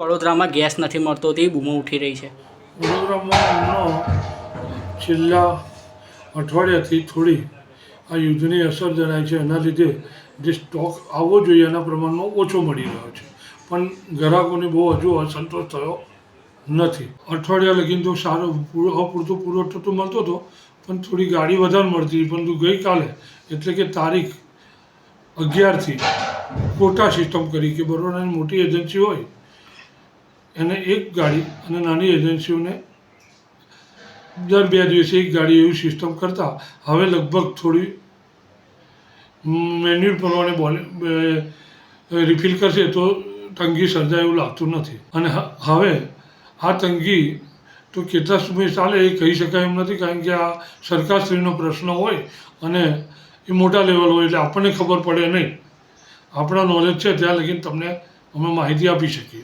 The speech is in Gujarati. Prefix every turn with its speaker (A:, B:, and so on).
A: વડોદરામાં ગેસ નથી મળતો તેવી બૂમો ઉઠી રહી છે.
B: વડોદરામાં હમણાં છેલ્લા અઠવાડિયાથી થોડી આ યુદ્ધની અસર જણાય છે. એના લીધે જે સ્ટોક આવવો જોઈએ એના પ્રમાણમાં ઓછો મળી રહ્યો છે, પણ ગ્રાહકોને બહુ હજુ અસંતોષ થયો નથી. અઠવાડિયા લગીને તો સારો અપૂરતો પુરવઠો તો મળતો હતો, પણ થોડી ગાડી વધારે મળતી. પરંતુ ગઈકાલે એટલે કે તારીખ 11થી કોટા સિસ્ટમ કરી કે બરોડાની મોટી એજન્સી હોય એને એક ગાડી અને નાની એજન્સીઓને દર 2 દિવસે એક ગાડી એવી સિસ્ટમ કરતાં હવે લગભગ થોડી મેન્યુઅલ પ્રમાણે રિફિલ કરશે તો તંગી સર્જાય એવું લાગતું નથી. અને હવે આ તંગી તો કેટલા સમય ચાલે એ કહી શકાય એમ નથી, કારણ કે આ સરકારશ્રીનો પ્રશ્ન હોય અને એ મોટા લેવલ હોય એટલે આપણને ખબર પડે નહીં. આપણા નોલેજ છે ત્યાં લગીને તમને અમે માહિતી આપી શકીએ.